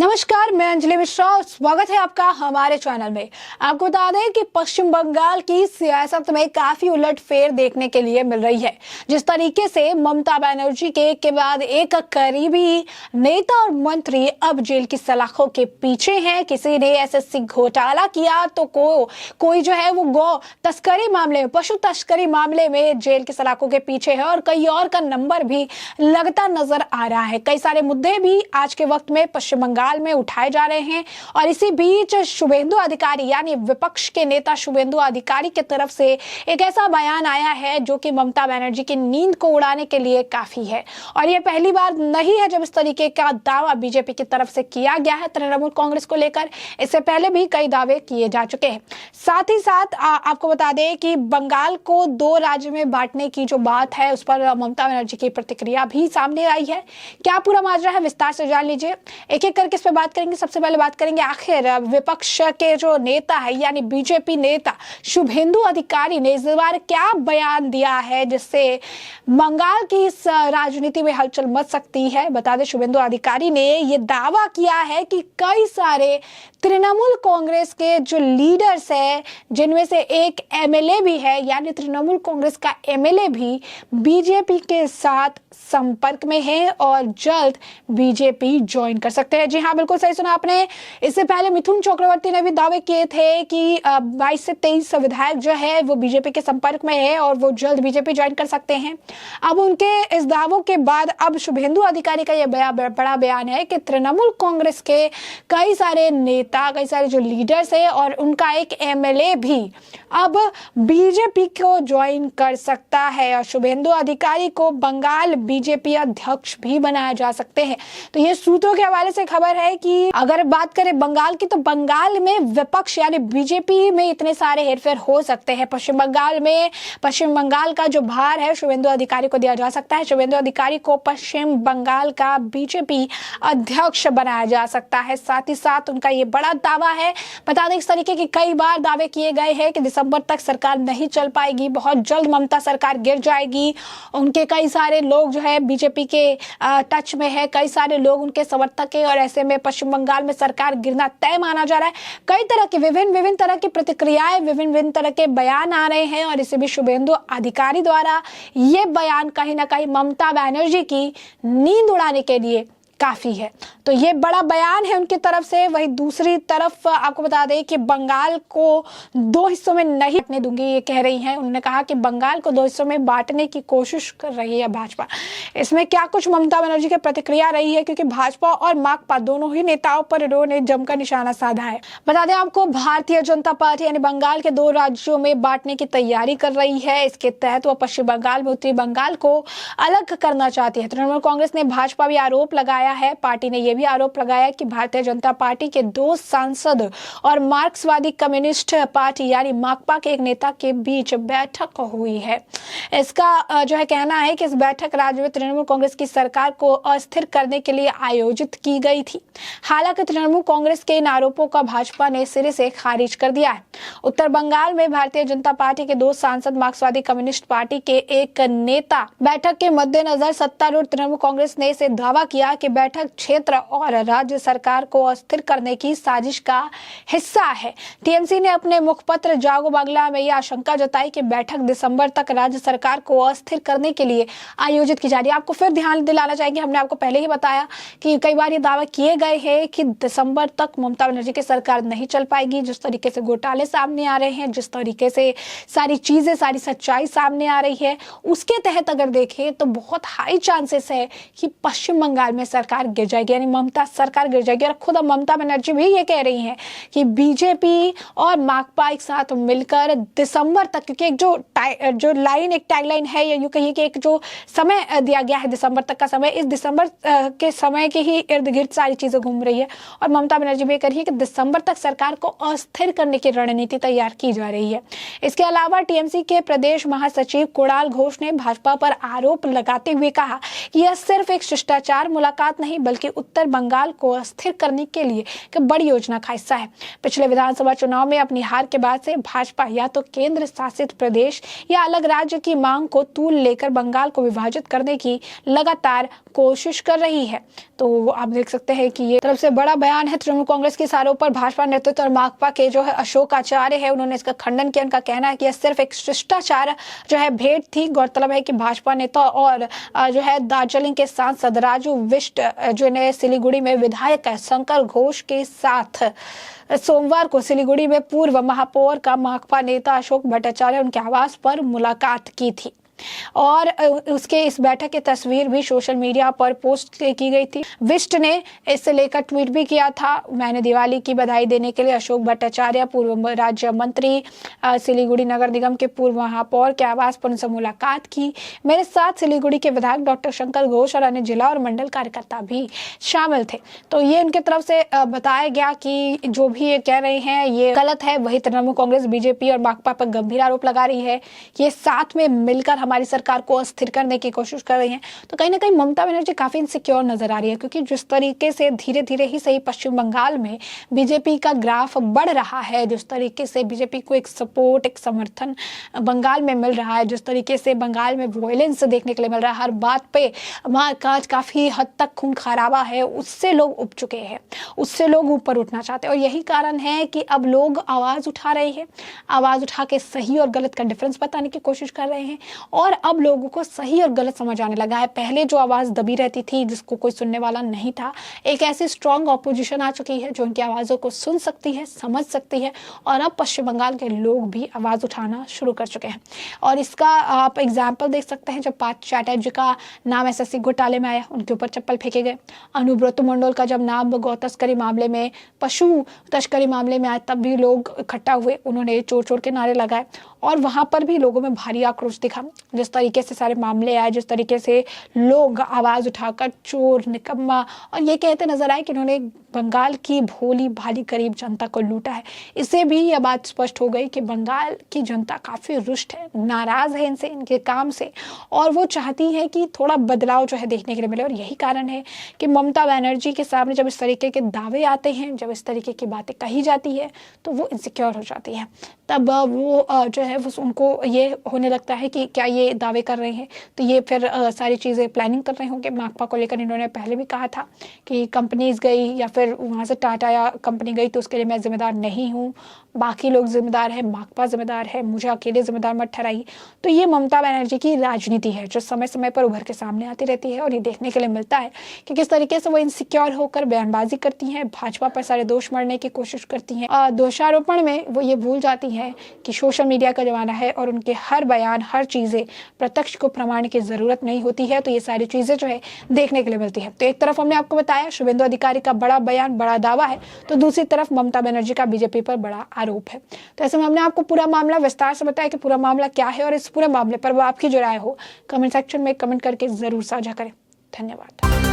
नमस्कार, मैं अंजलि मिश्रा और स्वागत है आपका हमारे चैनल में। आपको बता दें कि पश्चिम बंगाल की सियासत में काफी उलटफेर देखने के लिए मिल रही है। जिस तरीके से ममता बनर्जी के बाद एक करीबी नेता और मंत्री अब जेल की सलाखों के पीछे हैं। किसी ने एसएससी घोटाला किया तो कोई जो है वो गौ तस्करी मामले में, पशु तस्करी मामले में जेल की सलाखों के पीछे है और कई और का नंबर भी लगता नजर आ रहा है। कई सारे मुद्दे भी आज के वक्त में पश्चिम बंगाल में उठाए जा रहे हैं और इसी बीच शुभेंदु अधिकारी यानी विपक्ष के नेता शुभेंदु अधिकारी की तरफ से एक ऐसा बयान आया है जो कि ममता बनर्जी की नींद को उड़ाने के लिए काफी है। और यह पहली बार नहीं है जब इस तरीके का दावा बीजेपी की तरफ से किया गया है तृणमूल कांग्रेस को लेकर। इससे पहले भी कई दावे किए जा चुके हैं। साथ ही साथ आपको बता दें कि बंगाल को दो राज्य में बांटने की जो बात है उस पर ममता बनर्जी की प्रतिक्रिया भी सामने आई है। क्या पूरा माजरा है, विस्तार से जान लीजिए। एक एक करके इस पे बात करेंगे। सबसे पहले बात करेंगे आखिर विपक्ष के जो नेता है यानी बीजेपी नेता शुभेंदु अधिकारी ने इस बार क्या बयान दिया है जिससे बंगाल की इस राजनीति में हलचल मच सकती है। बता दें शुभेंदु अधिकारी ने यह दावा किया है कि कई सारे तृणमूल कांग्रेस के जो लीडर्स है जिनमें से एक एमएलए भी है यानी तृणमूल कांग्रेस का एमएलए भी बीजेपी के साथ संपर्क में है और जल्द बीजेपी ज्वाइन कर सकते हैं। जी हाँ, बिल्कुल सही सुना आपने। इससे पहले मिथुन चक्रवर्ती ने भी दावे किए थे कि 22 से 23 विधायक जो है वो बीजेपी के संपर्क में है और वो जल्द बीजेपी ज्वाइन कर सकते हैं। अब उनके इस दावों के बाद अब शुभेंदु अधिकारी का यह बड़ा बयान है कि तृणमूल कांग्रेस के कई सारे नेता, कई सारे जो लीडर्स है और उनका एक एमएलए भी अब बीजेपी को ज्वाइन कर सकता है और शुभेंदु अधिकारी को बंगाल बीजेपी अध्यक्ष भी बनाया जा सकते हैं। तो ये सूत्रों के हवाले से खबर है कि अगर बात करें बंगाल की तो बंगाल में विपक्ष यानी बीजेपी में इतने सारे हेरफेर हो सकते हैं। पश्चिम बंगाल का जो भार है शुभेंदु अधिकारी को दिया जा सकता है। शुभेंदु अधिकारी को पश्चिम बंगाल का बीजेपी अध्यक्ष बनाया जा सकता है। साथ ही साथ उनका ये बड़ा दावा है। बता दें इस तरीके के कई बार दावे किए गए हैं कि दिसंबर तक सरकार नहीं चल पाएगी, बहुत जल्द ममता सरकार गिर जाएगी। उनके कई सारे लोग जो है बीजेपी के टच में है, कई सारे लोग उनके समर्थक है और ऐसे में पश्चिम बंगाल में सरकार गिरना तय माना जा रहा है। कई तरह की विभिन्न तरह की प्रतिक्रियाएं, विभिन्न तरह के बयान आ रहे हैं और इसे भी शुभेंदु अधिकारी द्वारा ये बयान कहीं ना कहीं ममता बनर्जी की नींद उड़ाने के लिए काफी है। तो ये बड़ा बयान है उनकी तरफ से। वहीं दूसरी तरफ आपको बता दें कि बंगाल को दो हिस्सों में नहीं बांटने दूंगी ये कह रही हैं। उन्होंने कहा कि बंगाल को दो हिस्सों में बांटने की कोशिश कर रही है भाजपा। इसमें क्या कुछ ममता बनर्जी की प्रतिक्रिया रही है क्योंकि भाजपा और माकपा दोनों ही नेताओं पर इन्होंने जमकर निशाना साधा है। बता दें आपको भारतीय जनता पार्टी यानी बंगाल के दो राज्यों में बांटने की तैयारी कर रही है। इसके तहत वह पश्चिम बंगाल में उत्तरी बंगाल को अलग करना चाहती है। तृणमूल कांग्रेस ने भाजपा भी आरोप लगाया है। पार्टी ने यह भी आरोप लगाया कि भारतीय जनता पार्टी के दो सांसद और मार्क्सवादी कम्युनिस्ट पार्टी यानी माकपा के एक नेता के बीच बैठक हुई है। इसका जो है कहना है कि इस बैठक राज्य में तृणमूल कांग्रेस की सरकार को अस्थिर करने के लिए आयोजित की गई थी। हालांकि तृणमूल कांग्रेस के इन आरोपों का भाजपा ने सिरे से खारिज कर दिया है। उत्तर बंगाल में भारतीय जनता पार्टी के दो सांसद, मार्क्सवादी कम्युनिस्ट पार्टी के एक नेता बैठक के मद्देनजर सत्तारूढ़ तृणमूल कांग्रेस ने इसे दावा किया कि बैठक क्षेत्र और राज्य सरकार को अस्थिर करने की साजिश का हिस्सा है। टीएमसी ने अपने मुखपत्र जागो बांग्ला में यह आशंका जताई कि बैठक दिसंबर तक राज्य सरकार को अस्थिर करने के लिए आयोजित की जा रही है। आपको फिर ध्यान दिलाना चाहेंगे, हमने आपको पहले ही बताया कि कई बार ये दावा किए गए हैं कि दिसंबर तक ममता बनर्जी की सरकार नहीं चल पाएगी। जिस तरीके से घोटाले सामने आ रहे हैं, जिस तरीके से सारी चीजें, सारी सच्चाई सामने आ रही है, उसके तहत अगर देखें तो बहुत हाई चांसेस है कि पश्चिम बंगाल में सरकार गिर जाएगी यानी ममता सरकार गिर जाएगी। और खुद ममता बनर्जी भी ये कह रही हैं कि बीजेपी और माकपा एक साथ मिलकर दिसंबर तक, क्योंकि एक जो लाइन, एक टैगलाइन है या यूं कहिए कि एक जो समय दिया गया है दिसंबर तक का समय, इस दिसंबर के समय के ही इर्द गिर्द सारी चीजें घूम रही है। और ममता बनर्जी भी कह रही है कि दिसंबर तक सरकार को अस्थिर करने की रणनीति तैयार की जा रही है। इसके अलावा टीएमसी के प्रदेश महासचिव कुणाल घोष ने भाजपा पर आरोप लगाते हुए कहा कि यह सिर्फ एक शिष्टाचार मुलाकात नहीं बल्कि उत्तर बंगाल को अस्थिर करने के लिए एक बड़ी योजना का हिस्सा है। पिछले विधानसभा चुनाव में अपनी हार के बाद से भाजपा या तो केंद्र शासित प्रदेश या अलग राज्य की मांग को तूल लेकर बंगाल को विभाजित करने की लगातार कोशिश कर रही है। तो आप देख सकते हैं कि ये तरफ से बड़ा बयान है तृणमूल कांग्रेस के इशारों पर भाजपा नेतृत्व और माकपा के जो है अशोक आचार्य है, उन्होंने इसका खंडन किया। उनका कहना है कि यह सिर्फ एक शिष्टाचार जो है भेंट थी। गौरतलब है कि भाजपा नेता और जो है दार्जिलिंग के सांसद राजू विष्ट जो ने सिलीगुड़ी में विधायक शंकर घोष के साथ सोमवार को सिलीगुड़ी में पूर्व महापौर का माकपा नेता अशोक भट्टाचार्य उनके आवास पर मुलाकात की थी और उसके इस बैठक की तस्वीर भी सोशल मीडिया पर पोस्ट की गई थी। विष्ट ने इससे लेकर ट्वीट भी किया था, मैंने दिवाली की बधाई देने के लिए अशोक भट्टाचार्य पूर्व राज्य मंत्री सिलीगुड़ी नगर निगम के पूर्व महापौर के आवास पर उनसे मुलाकात की। मेरे साथ सिलीगुड़ी के विधायक डॉक्टर शंकर घोष और अन्य जिला और मंडल कार्यकर्ता भी शामिल थे। तो ये उनकी तरफ से बताया गया कि जो भी ये कह रहे हैं ये गलत है। वही तृणमूल कांग्रेस, बीजेपी और माकपा पर गंभीर आरोप लगा रही है, ये साथ में मिलकर हमारी सरकार को अस्थिर करने की कोशिश कर रही हैं। तो कहीं ना कहीं ममता बनर्जी काफी इनसिक्योर नजर आ रही है, क्योंकि जिस तरीके से धीरे धीरे ही सही पश्चिम बंगाल में बीजेपी का ग्राफ बढ़ रहा है, जिस तरीके से बीजेपी को एक सपोर्ट, एक समर्थन बंगाल में मिल रहा है, जिस तरीके से बंगाल में वॉयलेंस देखने के लिए मिल रहा है, हर बात पे मारकाट काफी हद तक खून खराबा है, उससे लोग उब चुके हैं, उससे लोग ऊपर उठना चाहते हैं। और यही कारण है कि अब लोग आवाज उठा रहे हैं, आवाज उठा के सही और गलत का डिफरेंस बताने की कोशिश कर रहे हैं और अब लोगों को सही और गलत समझ आने लगा है। पहले जो आवाज दबी रहती थी, जिसको कोई सुनने वाला नहीं था, एक ऐसी स्ट्रॉन्ग ऑपोजिशन आ चुकी है जो उनकी आवाजों को सुन सकती है, समझ सकती है और अब पश्चिम बंगाल के लोग भी आवाज उठाना शुरू कर चुके हैं। और इसका आप एग्जाम्पल देख सकते हैं, जब पार्थ चैटर्जी का नाम एसएससी घोटाले में आया, उनके ऊपर चप्पल फेंके गए। अनुब्रत मंडल का जब नाम गौ तस्करी मामले में, पशु तस्करी मामले में आया, तब भी लोग इकट्ठा हुए, उन्होंने चोर चोर के नारे लगाए और वहां पर भी लोगों में भारी आक्रोश दिखा। जिस तरीके से सारे मामले आए, जिस तरीके से लोग आवाज उठाकर चोर, निकम्मा और ये कहते नजर आए कि उन्होंने बंगाल की भोली भाली गरीब जनता को लूटा है, इससे भी यह बात स्पष्ट हो गई कि बंगाल की जनता काफी रुष्ट है, नाराज है इनसे, इनके काम से, और वो चाहती है कि थोड़ा बदलाव जो है देखने के लिए मिले। और यही कारण है कि ममता बनर्जी के सामने जब इस तरीके के दावे आते हैं, जब इस तरीके की बातें कही जाती है, तो वो इनसिक्योर हो जाती है। तब वो जो है वो उनको ये होने लगता है कि क्या ये दावे कर रहे हैं तो ये फिर सारी चीज़ें प्लानिंग कर रहे होंगे। माकपा को लेकर इन्होंने पहले भी कहा था कि कंपनीज गई या फिर वहाँ से टाटा या कंपनी गई तो उसके लिए मैं जिम्मेदार नहीं हूँ, बाकी लोग जिम्मेदार है, माकपा जिम्मेदार है, मुझे अकेले जिम्मेदार मत ठहराइए। तो ये ममता बनर्जी की राजनीति है जो समय समय पर उभर के सामने आती रहती है और ये देखने के लिए मिलता है कि किस तरीके से वो इनसिक्योर होकर बयानबाजी करती हैं, भाजपा पर सारे दोष मढ़ने की कोशिश करती हैं। दोषारोपण में वो ये भूल जाती है कि सोशल मीडिया का जमाना है और उनके हर बयान, हर चीजें प्रत्यक्ष को प्रमाण की जरूरत नहीं होती है। तो ये सारी चीजें जो है देखने के लिए मिलती है। तो एक तरफ हमने आपको बताया शुभेंदु अधिकारी का बड़ा बयान, बड़ा दावा है, तो दूसरी तरफ ममता बनर्जी का बीजेपी पर बड़ा आरोप है। तो ऐसे में हमने आपको पूरा मामला विस्तार से बताया कि पूरा मामला क्या है और इस पूरे मामले पर वो आपकी जो राय हो कमेंट सेक्शन में कमेंट करके जरूर साझा करें। धन्यवाद।